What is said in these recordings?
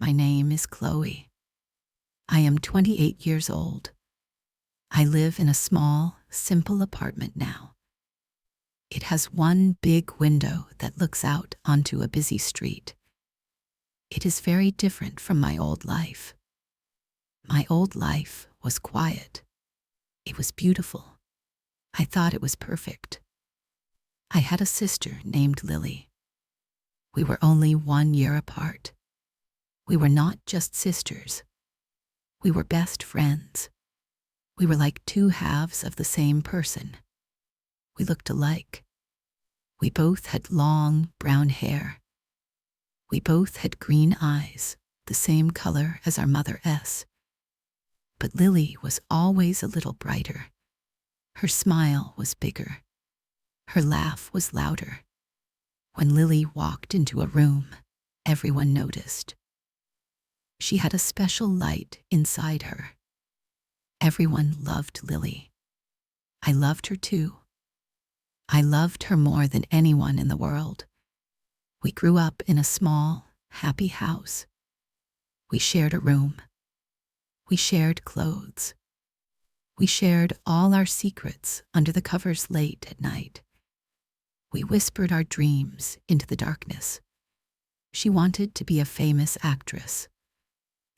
My name is Chloe. I am 28 years old. I live in a small, simple apartment now. It has one big window that looks out onto a busy street. It is very different from my old life. My old life was quiet. It was beautiful. I thought it was perfect. I had a sister named Lily. We were only 1 year apart. We were not just sisters. We were best friends. We were like two halves of the same person. We looked alike. We both had long brown hair. We both had green eyes, the same color as our mother S. But Lily was always a little brighter. Her smile was bigger. Her laugh was louder. When Lily walked into a room, everyone noticed. She had a special light inside her. Everyone loved Lily. I loved her too. I loved her more than anyone in the world. We grew up in a small, happy house. We shared a room. We shared clothes. We shared all our secrets under the covers late at night. We whispered our dreams into the darkness. She wanted to be a famous actress.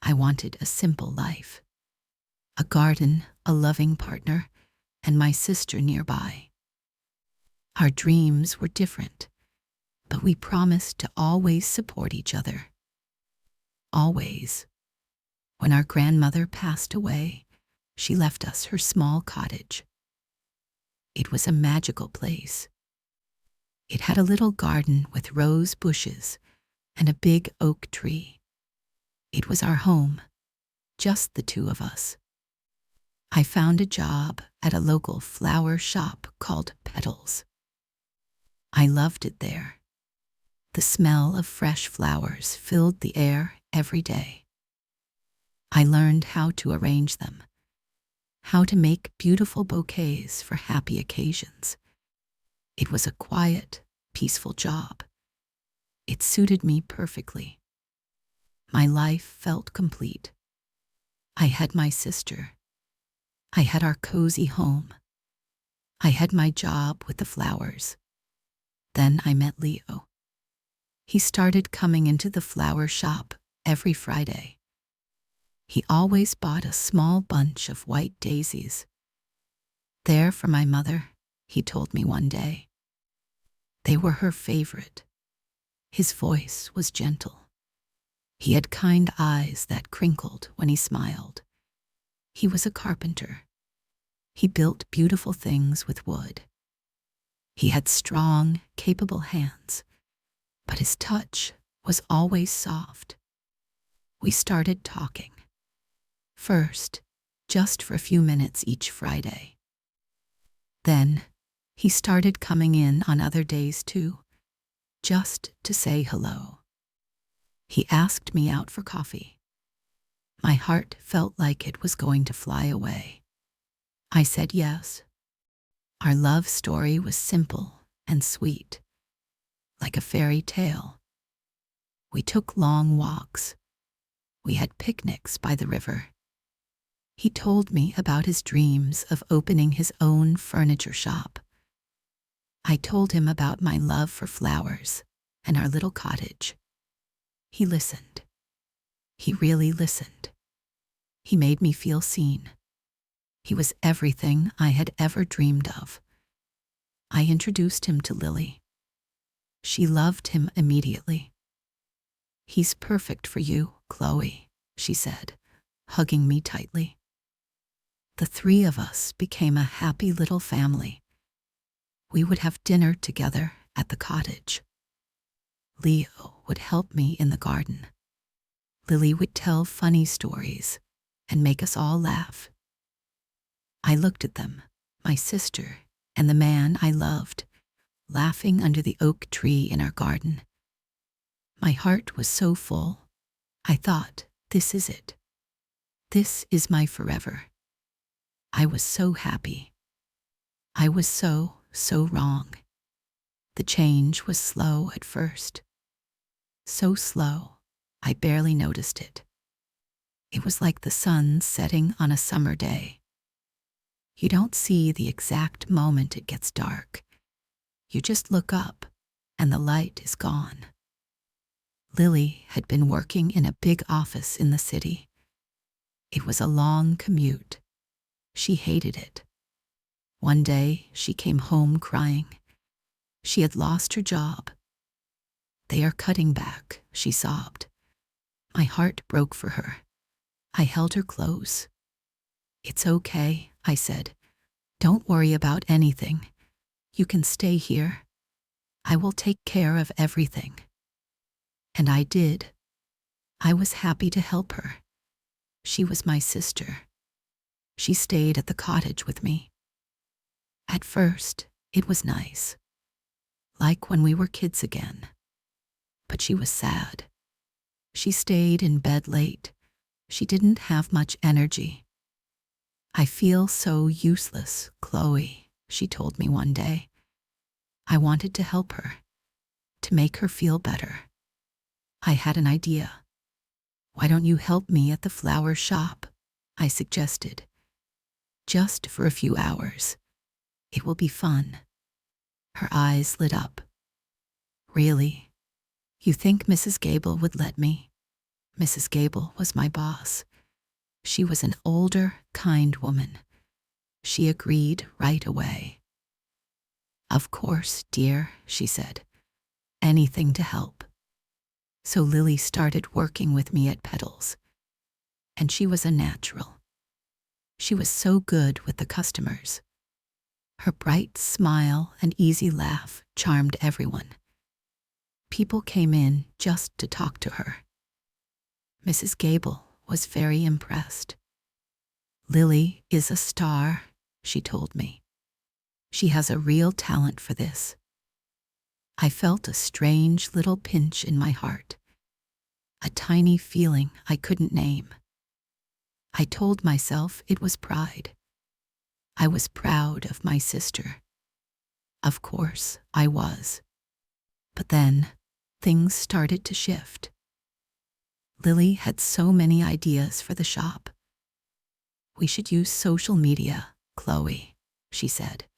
I wanted a simple life. A garden, a loving partner, and my sister nearby. Our dreams were different, but we promised to always support each other. Always. When our grandmother passed away, she left us her small cottage. It was a magical place. It had a little garden with rose bushes and a big oak tree. It was our home, just the two of us. I found a job at a local flower shop called Petals. I loved it there. The smell of fresh flowers filled the air every day. I learned how to arrange them, how to make beautiful bouquets for happy occasions. It was a quiet, peaceful job. It suited me perfectly. My life felt complete. I had my sister. I had our cozy home. I had my job with the flowers. Then I met Leo. He started coming into the flower shop every Friday. He always bought a small bunch of white daisies. "They're for my mother," he told me one day. They were her favorite. His voice was gentle. He had kind eyes that crinkled when he smiled. He was a carpenter. He built beautiful things with wood. He had strong, capable hands, but his touch was always soft. We started talking. First, just for a few minutes each Friday. Then, he started coming in on other days too, just to say hello. He asked me out for coffee. My heart felt like it was going to fly away. I said yes. Our love story was simple and sweet, like a fairy tale. We took long walks. We had picnics by the river. He told me about his dreams of opening his own furniture shop. I told him about my love for flowers and our little cottage. He listened. He really listened. He made me feel seen. He was everything I had ever dreamed of. I introduced him to Lily. She loved him immediately. "He's perfect for you, Chloe," she said, hugging me tightly. The three of us became a happy little family. We would have dinner together at the cottage. Leo would help me in the garden. Lily would tell funny stories and make us all laugh. I looked at them, my sister and the man I loved, laughing under the oak tree in our garden. My heart was so full. I thought, this is it. This is my forever. I was so happy. I was so wrong. The change was slow at first. So slow, I barely noticed it. It was like the sun setting on a summer day. You don't see the exact moment it gets dark. You just look up, and the light is gone. Lily had been working in a big office in the city. It was a long commute. She hated it. One day, she came home crying. She had lost her job. "They are cutting back," she sobbed. My heart broke for her. I held her close. "It's okay," I said. "Don't worry about anything. You can stay here. I will take care of everything." And I did. I was happy to help her. She was my sister. She stayed at the cottage with me. At first, it was nice, like when we were kids again. But she was sad. She stayed in bed late. She didn't have much energy. "I feel so useless, Chloe," she told me one day. I wanted to help her, to make her feel better. I had an idea. "Why don't you help me at the flower shop?" I suggested. "Just for a few hours. It will be fun." Her eyes lit up. "Really? You think Mrs. Gable would let me?" Mrs. Gable was my boss. She was an older, kind woman. She agreed right away. "Of course, dear," she said. "Anything to help." So Lily started working with me at Petals. And she was a natural. She was so good with the customers. Her bright smile and easy laugh charmed everyone. People came in just to talk to her. Mrs. Gable was very impressed. "Lily is a star," she told me. "She has a real talent for this." I felt a strange little pinch in my heart, a tiny feeling I couldn't name. I told myself it was pride. I was proud of my sister. Of course, I was. But then, things started to shift. Lily had so many ideas for the shop. "We should use social media, Chloe," she said.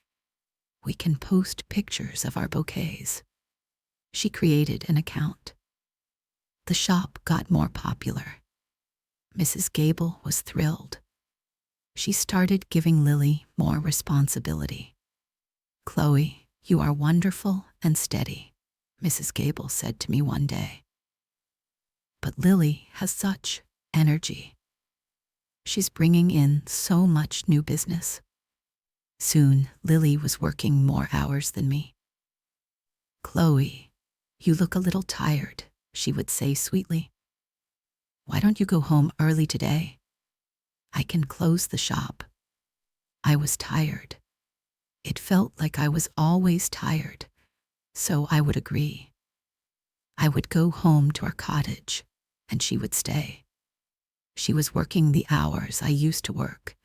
"We can post pictures of our bouquets." She created an account. The shop got more popular. Mrs. Gable was thrilled. She started giving Lily more responsibility. "Chloe, you are wonderful and steady," Mrs. Gable said to me one day. "But Lily has such energy. She's bringing in so much new business." Soon, Lily was working more hours than me. "Chloe, you look a little tired," she would say sweetly. "Why don't you go home early today? I can close the shop." I was tired. It felt like I was always tired, so I would agree. I would go home to our cottage, and she would stay. She was working the hours I used to work.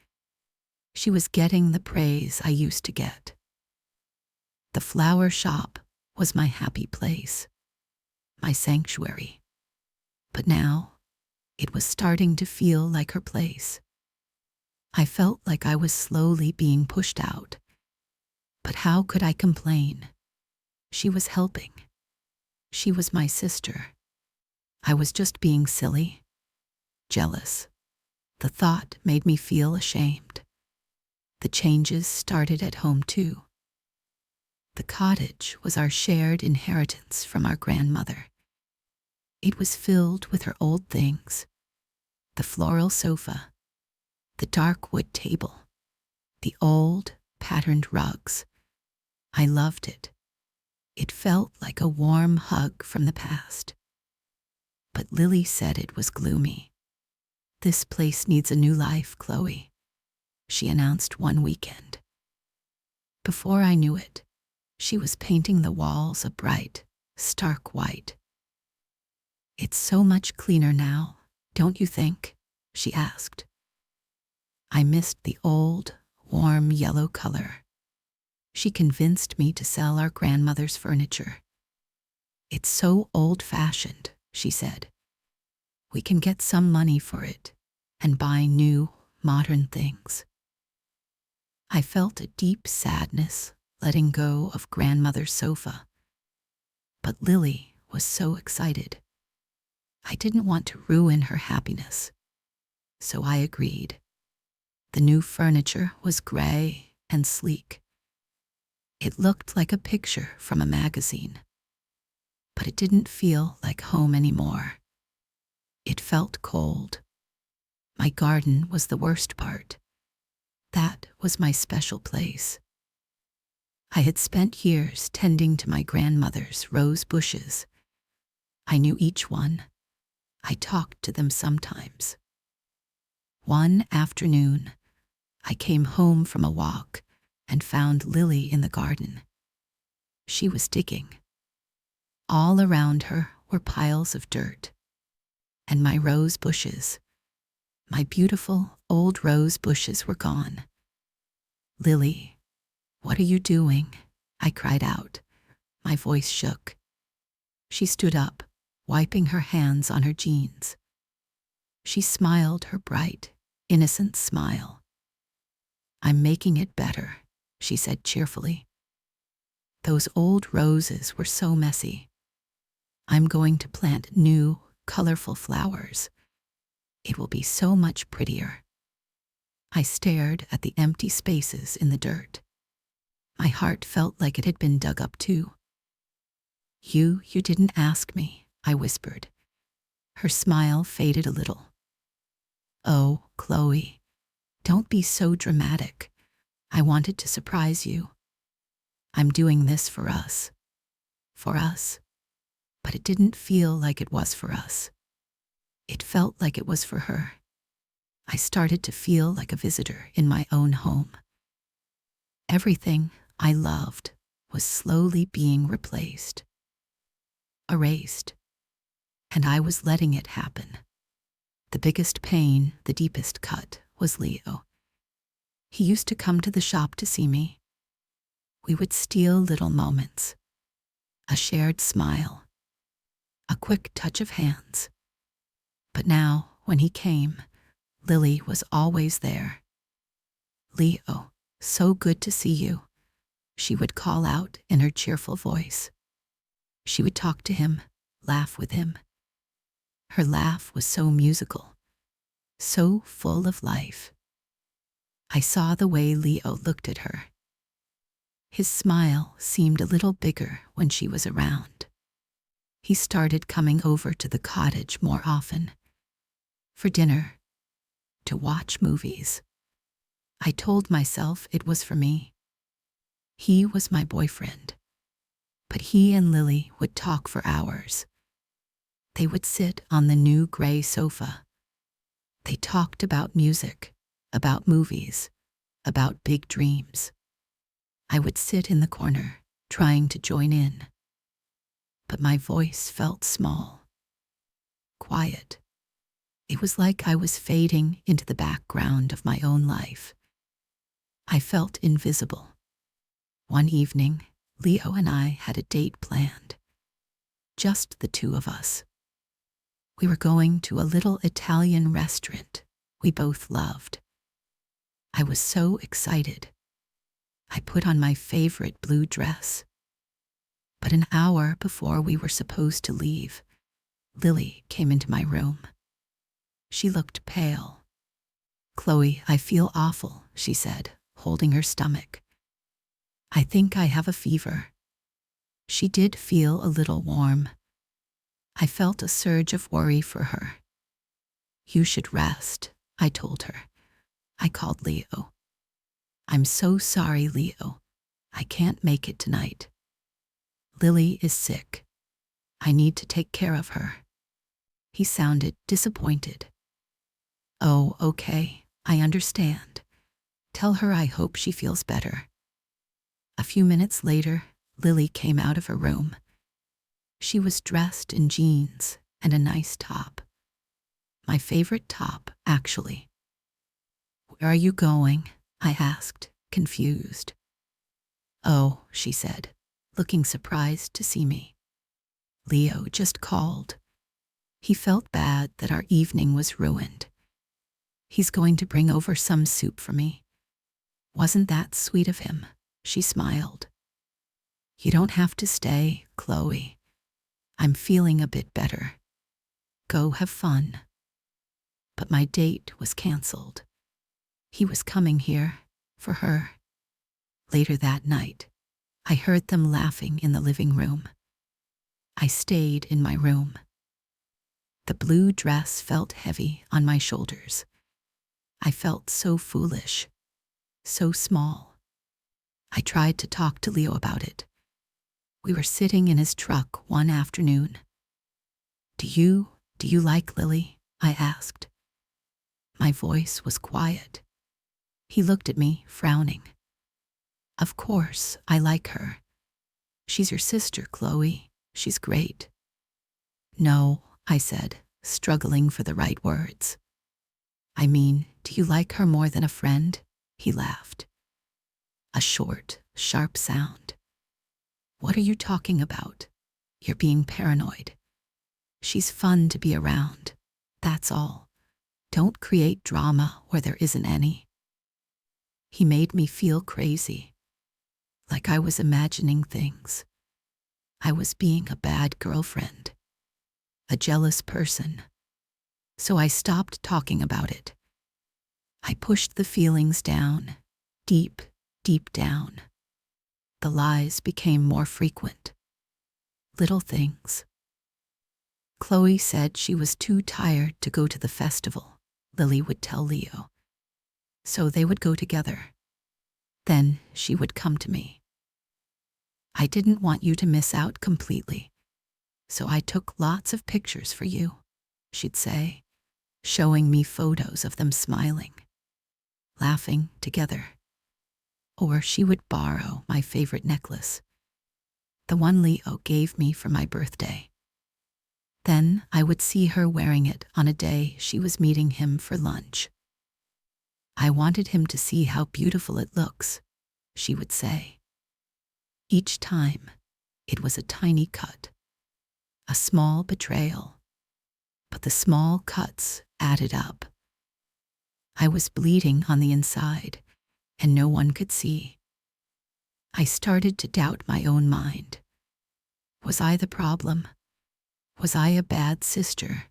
She was getting the praise I used to get. The flower shop was my happy place, my sanctuary. But now, it was starting to feel like her place. I felt like I was slowly being pushed out. But how could I complain? She was helping. She was my sister. I was just being silly, jealous. The thought made me feel ashamed. The changes started at home too. The cottage was our shared inheritance from our grandmother. It was filled with her old things: the floral sofa, the dark wood table, the old patterned rugs. I loved it. It felt like a warm hug from the past. But Lily said it was gloomy. "This place needs a new life, Chloe," she announced one weekend. Before I knew it, she was painting the walls a bright, stark white. "It's so much cleaner now, don't you think?" she asked. I missed the old, warm yellow color. She convinced me to sell our grandmother's furniture. "It's so old-fashioned," she said. We can get some money for it and buy new, modern things. I felt a deep sadness letting go of grandmother's sofa. But Lily was so excited. I didn't want to ruin her happiness, so I agreed. The new furniture was gray and sleek. It looked like a picture from a magazine, but it didn't feel like home anymore. It felt cold. My garden was the worst part. That was my special place. I had spent years tending to my grandmother's rose bushes. I knew each one. I talked to them sometimes. One afternoon, I came home from a walk and found Lily in the garden. She was digging. All around her were piles of dirt. And my rose bushes, my beautiful old rose bushes were gone. "Lily, what are you doing?" I cried out. My voice shook. She stood up, wiping her hands on her jeans. She smiled her bright, innocent smile. "I'm making it better," she said cheerfully. "Those old roses were so messy. I'm going to plant new, colorful flowers. It will be so much prettier." I stared at the empty spaces in the dirt. My heart felt like it had been dug up too. You didn't ask me," I whispered. Her smile faded a little. "Oh, Chloe, don't be so dramatic. I wanted to surprise you. I'm doing this for us. For us." But it didn't feel like it was for us. It felt like it was for her. I started to feel like a visitor in my own home. Everything I loved was slowly being replaced, erased, and I was letting it happen. The biggest pain, the deepest cut, was Leo. He used to come to the shop to see me. We would steal little moments, a shared smile, a quick touch of hands. But now, when he came, Lily was always there. "Leo, so good to see you," she would call out in her cheerful voice. She would talk to him, laugh with him. Her laugh was so musical, so full of life. I saw the way Leo looked at her. His smile seemed a little bigger when she was around. He started coming over to the cottage more often. For dinner, to watch movies. I told myself it was for me. He was my boyfriend. But he and Lily would talk for hours. They would sit on the new gray sofa. They talked about music, about movies, about big dreams. I would sit in the corner, trying to join in. But my voice felt small, quiet. It was like I was fading into the background of my own life. I felt invisible. One evening, Leo and I had a date planned. Just the two of us. We were going to a little Italian restaurant we both loved. I was so excited. I put on my favorite blue dress. But an hour before we were supposed to leave, Lily came into my room. She looked pale. "Chloe, I feel awful," she said, holding her stomach. "I think I have a fever." She did feel a little warm. I felt a surge of worry for her. "You should rest," I told her. I called Leo. "I'm so sorry, Leo. I can't make it tonight. Lily is sick. I need to take care of her." He sounded disappointed. "Oh, okay, I understand. Tell her I hope she feels better." A few minutes later, Lily came out of her room. She was dressed in jeans and a nice top. My favorite top, actually. "Where are you going?" I asked, confused. "Oh," she said, looking surprised to see me. "Leo just called. He felt bad that our evening was ruined. He's going to bring over some soup for me. Wasn't that sweet of him? She smiled. You don't have to stay, Chloe. I'm feeling a bit better. Go have fun. But my date was canceled. He was coming here for her. Later that night, I heard them laughing in the living room. I stayed in my room. The blue dress felt heavy on my shoulders. I felt so foolish, so small. I tried to talk to Leo about it. We were sitting in his truck one afternoon. Do you like Lily? I asked. My voice was quiet. He looked at me, frowning. Of course, I like her. She's your sister, Chloe. She's great. No, I said, struggling for the right words. I mean, do you like her more than a friend? He laughed. A short, sharp sound. What are you talking about? You're being paranoid. She's fun to be around. That's all. Don't create drama where there isn't any. He made me feel crazy, like I was imagining things. I was being a bad girlfriend, a jealous person. So I stopped talking about it. I pushed the feelings down, deep, deep down. The lies became more frequent. Little things. Chloe said she was too tired to go to the festival, Lily would tell Leo. So they would go together. Then she would come to me. I didn't want you to miss out completely, so I took lots of pictures for you, she'd say, showing me photos of them smiling, laughing together. Or she would borrow my favorite necklace, the one Leo gave me for my birthday. Then I would see her wearing it on a day she was meeting him for lunch. I wanted him to see how beautiful it looks, she would say. Each time, it was a tiny cut, a small betrayal, but the small cuts added up. I was bleeding on the inside, and no one could see. I started to doubt my own mind. Was I the problem? Was I a bad sister?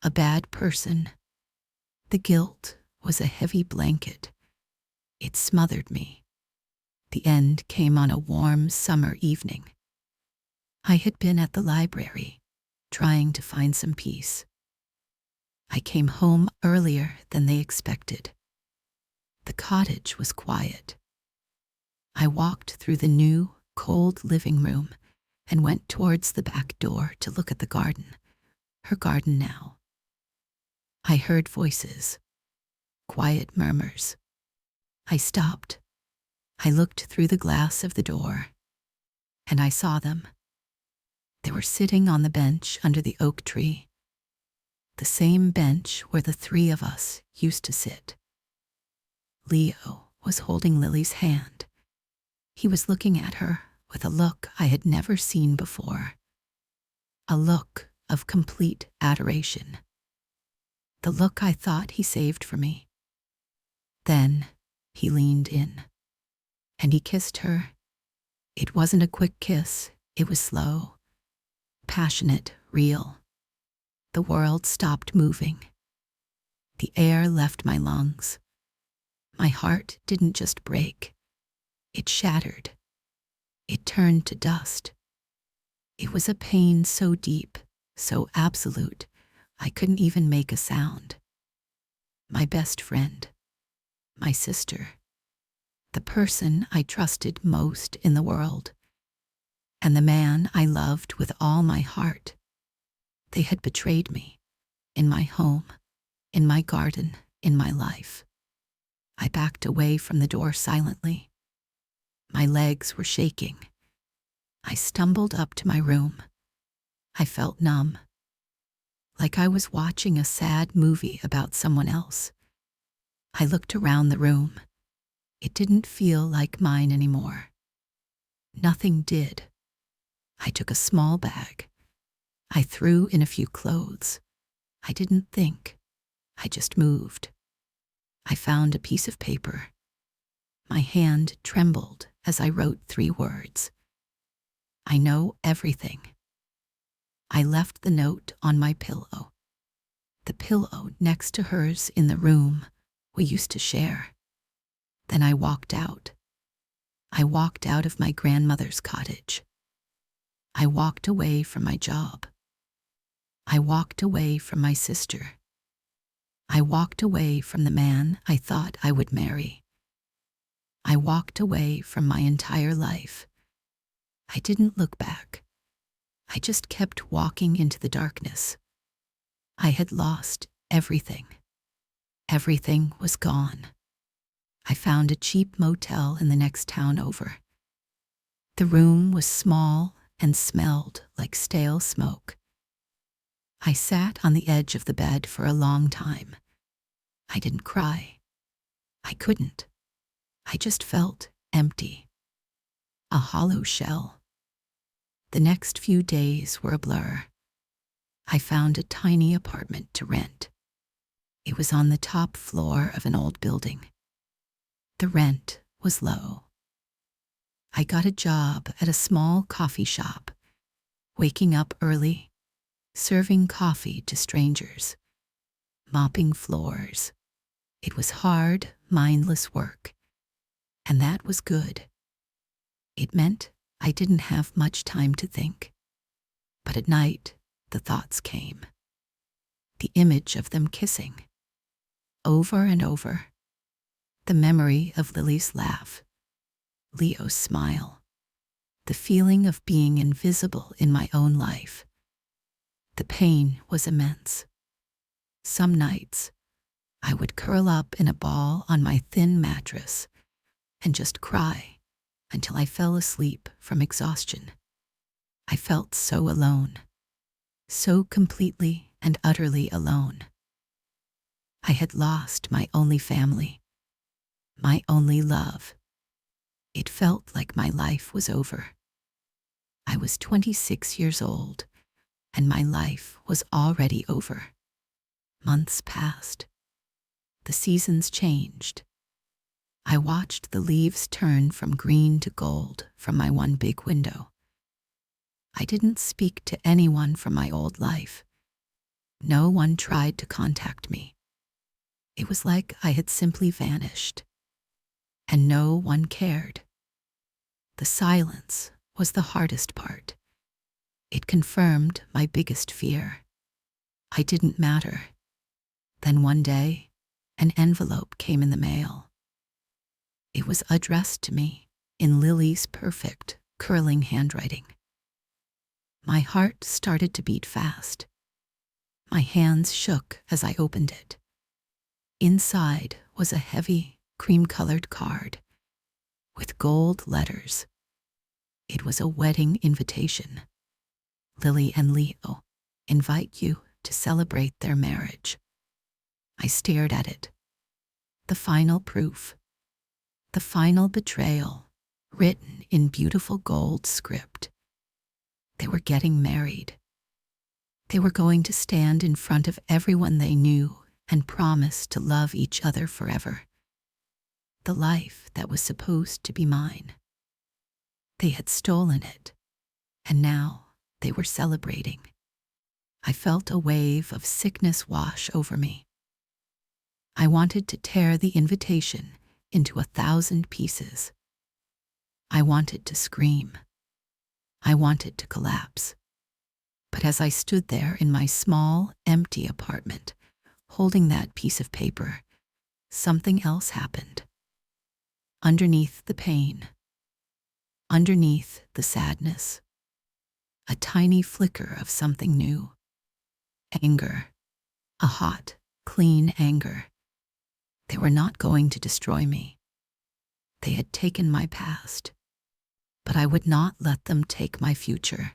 A bad person? The guilt was a heavy blanket. It smothered me. The end came on a warm summer evening. I had been at the library, trying to find some peace. I came home earlier than they expected. The cottage was quiet. I walked through the new, cold living room and went towards the back door to look at the garden, her garden now. I heard voices, quiet murmurs. I stopped. I looked through the glass of the door, and I saw them. They were sitting on the bench under the oak tree, the same bench where the three of us used to sit. Leo was holding Lily's hand. He was looking at her with a look I had never seen before, a look of complete adoration, the look I thought he saved for me. Then he leaned in, and he kissed her. It wasn't a quick kiss, it was slow, passionate, real. The world stopped moving. The air left my lungs. My heart didn't just break, it shattered. It turned to dust. It was a pain so deep, so absolute, I couldn't even make a sound. My best friend, my sister, the person I trusted most in the world, and the man I loved with all my heart. They had betrayed me, in my home, in my garden, in my life. I backed away from the door silently. My legs were shaking. I stumbled up to my room. I felt numb, like I was watching a sad movie about someone else. I looked around the room. It didn't feel like mine anymore. Nothing did. I took a small bag. I threw in a few clothes. I didn't think. I just moved. I found a piece of paper. My hand trembled as I wrote 3 words. I know everything. I left the note on my pillow. The pillow next to hers in the room we used to share. Then I walked out. I walked out of my grandmother's cottage. I walked away from my job. I walked away from my sister. I walked away from the man I thought I would marry. I walked away from my entire life. I didn't look back. I just kept walking into the darkness. I had lost everything. Everything was gone. I found a cheap motel in the next town over. The room was small and smelled like stale smoke. I sat on the edge of the bed for a long time. I didn't cry. I couldn't. I just felt empty. A hollow shell. The next few days were a blur. I found a tiny apartment to rent. It was on the top floor of an old building. The rent was low. I got a job at a small coffee shop, waking up early, serving coffee to strangers, mopping floors. It was hard, mindless work, and that was good. It meant I didn't have much time to think. But at night, the thoughts came. The image of them kissing. Over and over. The memory of Lily's laugh. Leo's smile. The feeling of being invisible in my own life. The pain was immense. Some nights, I would curl up in a ball on my thin mattress and just cry until I fell asleep from exhaustion. I felt so alone, so completely and utterly alone. I had lost my only family, my only love. It felt like my life was over. I was 26 years old, and my life was already over. Months passed. The seasons changed. I watched the leaves turn from green to gold from my one big window. I didn't speak to anyone from my old life. No one tried to contact me. It was like I had simply vanished, and no one cared. The silence was the hardest part. It confirmed my biggest fear. I didn't matter. Then one day, an envelope came in the mail. It was addressed to me in Lily's perfect, curling handwriting. My heart started to beat fast. My hands shook as I opened it. Inside was a heavy, cream-colored card with gold letters. It was a wedding invitation. Lily and Leo invite you to celebrate their marriage. I stared at it. The final proof. The final betrayal, written in beautiful gold script. They were getting married. They were going to stand in front of everyone they knew and promise to love each other forever. The life that was supposed to be mine. They had stolen it, and now they were celebrating. I felt a wave of sickness wash over me. I wanted to tear the invitation into 1,000 pieces. I wanted to scream. I wanted to collapse. But as I stood there in my small, empty apartment, holding that piece of paper, something else happened. Underneath the pain, underneath the sadness, a tiny flicker of something new. Anger. A hot, clean anger. They were not going to destroy me. They had taken my past, but I would not let them take my future.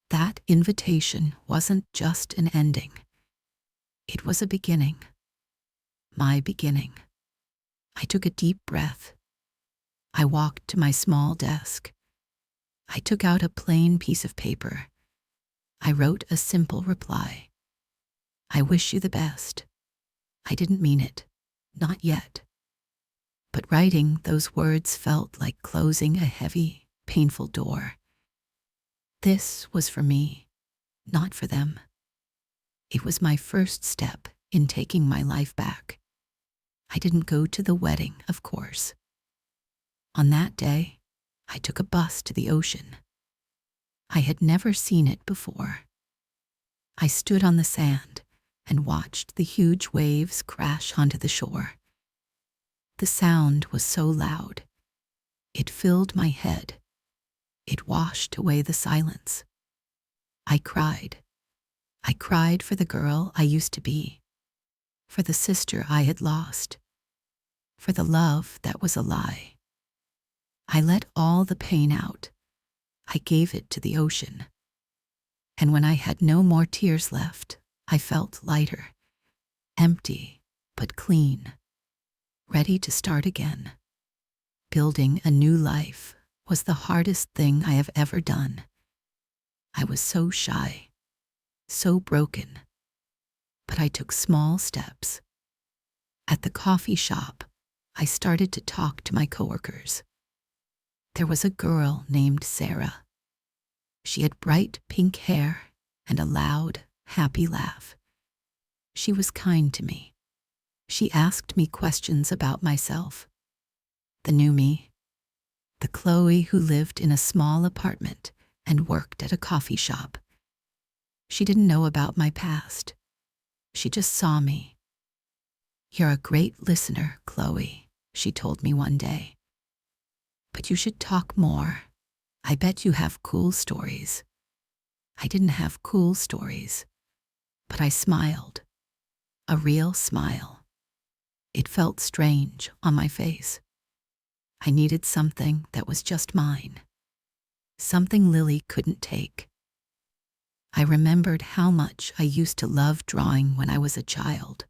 That invitation wasn't just an ending. It was a beginning. My beginning. I took a deep breath. I walked to my small desk. I took out a plain piece of paper. I wrote a simple reply. I wish you the best. I didn't mean it. Not yet. But writing those words felt like closing a heavy, painful door. This was for me, not for them. It was my first step in taking my life back. I didn't go to the wedding, of course. On that day, I took a bus to the ocean. I had never seen it before. I stood on the sand and watched the huge waves crash onto the shore. The sound was so loud. It filled my head. It washed away the silence. I cried. I cried for the girl I used to be, for the sister I had lost, for the love that was a lie. I let all the pain out. I gave it to the ocean. And when I had no more tears left, I felt lighter, empty, but clean, ready to start again. Building a new life was the hardest thing I have ever done. I was so shy, so broken, but I took small steps. At the coffee shop, I started to talk to my coworkers. There was a girl named Sarah. She had bright pink hair and a loud, happy laugh. She was kind to me. She asked me questions about myself. The new me, the Chloe who lived in a small apartment and worked at a coffee shop. She didn't know about my past. She just saw me. "You're a great listener, Chloe," she told me one day. "But you should talk more. I bet you have cool stories." I didn't have cool stories, but I smiled. A real smile. It felt strange on my face. I needed something that was just mine. Something Lily couldn't take. I remembered how much I used to love drawing when I was a child.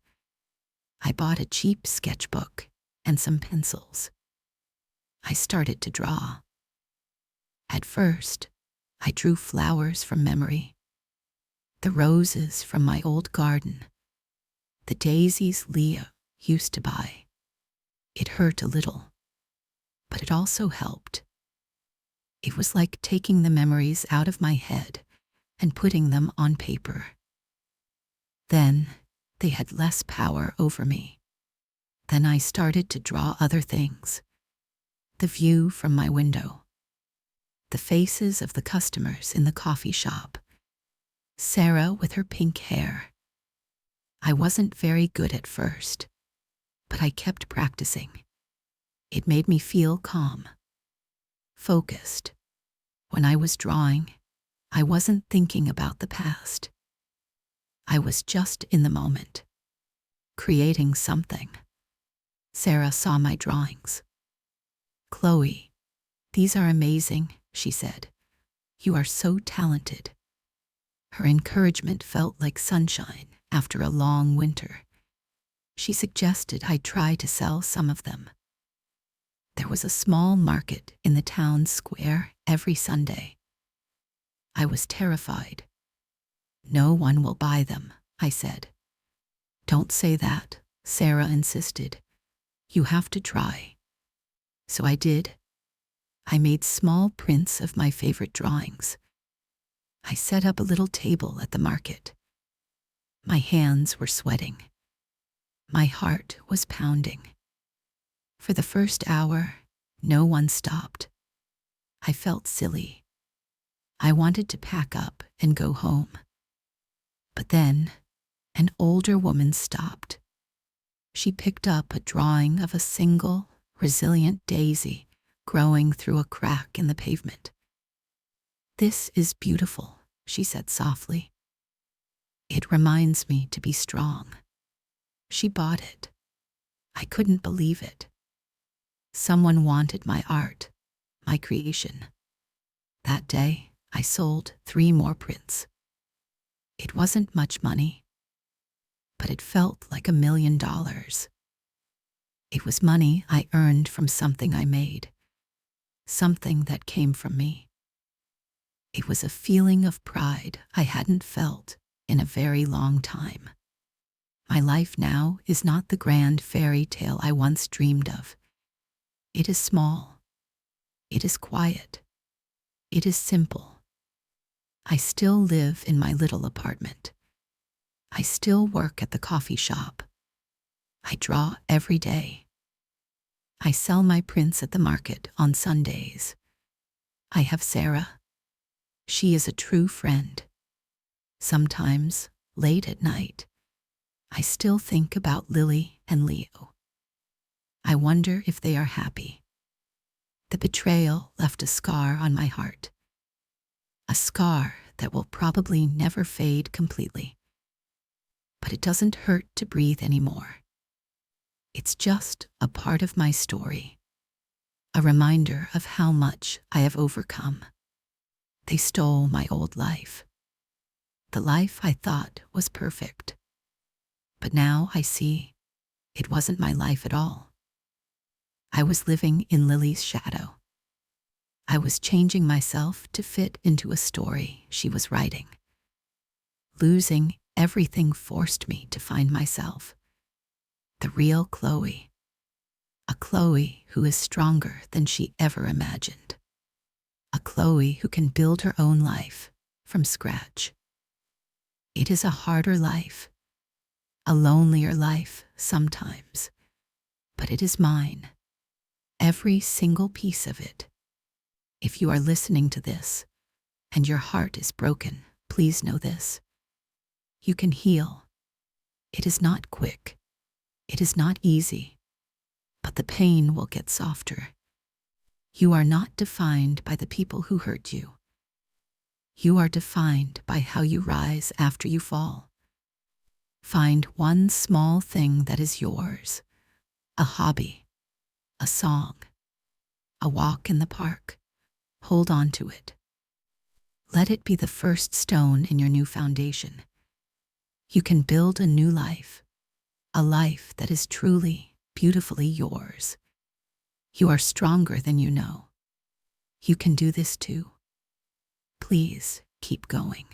I bought a cheap sketchbook and some pencils. I started to draw. At first, I drew flowers from memory, the roses from my old garden, the daisies Leah used to buy. It hurt a little, but it also helped. It was like taking the memories out of my head and putting them on paper. Then they had less power over me. Then I started to draw other things. The view from my window, the faces of the customers in the coffee shop, Sarah with her pink hair. I wasn't very good at first, but I kept practicing. It made me feel calm, focused. When I was drawing, I wasn't thinking about the past. I was just in the moment, creating something. Sarah saw my drawings. "Chloe, these are amazing," she said. "You are so talented." Her encouragement felt like sunshine after a long winter. She suggested I try to sell some of them. There was a small market in the town square every Sunday. I was terrified. "No one will buy them," I said. "Don't say that," Sarah insisted. "You have to try." So I did. I made small prints of my favorite drawings. I set up a little table at the market. My hands were sweating. My heart was pounding. For the first hour, no one stopped. I felt silly. I wanted to pack up and go home. But then, an older woman stopped. She picked up a drawing of a single, resilient daisy growing through a crack in the pavement. "This is beautiful," she said softly. "It reminds me to be strong." She bought it. I couldn't believe it. Someone wanted my art, my creation. That day, I sold 3 more prints. It wasn't much money, but it felt like $1 million. It was money I earned from something I made, something that came from me. It was a feeling of pride I hadn't felt in a very long time. My life now is not the grand fairy tale I once dreamed of. It is small. It is quiet. It is simple. I still live in my little apartment. I still work at the coffee shop. I draw every day. I sell my prints at the market on Sundays. I have Sarah. She is a true friend. Sometimes, late at night, I still think about Lily and Leo. I wonder if they are happy. The betrayal left a scar on my heart. A scar that will probably never fade completely. But it doesn't hurt to breathe anymore. It's just a part of my story. A reminder of how much I have overcome. They stole my old life. The life I thought was perfect. But now I see it wasn't my life at all. I was living in Lily's shadow. I was changing myself to fit into a story she was writing. Losing everything forced me to find myself. The real Chloe. A Chloe who is stronger than she ever imagined. A Chloe who can build her own life from scratch. It is a harder life. A lonelier life sometimes. But it is mine. Every single piece of it. If you are listening to this and your heart is broken, please know this. You can heal. It is not quick. It is not easy. But the pain will get softer. You are not defined by the people who hurt you. You are defined by how you rise after you fall. Find one small thing that is yours. A hobby. A song. A walk in the park. Hold on to it. Let it be the first stone in your new foundation. You can build a new life. A life that is truly, beautifully yours. You are stronger than you know. You can do this too. Please keep going.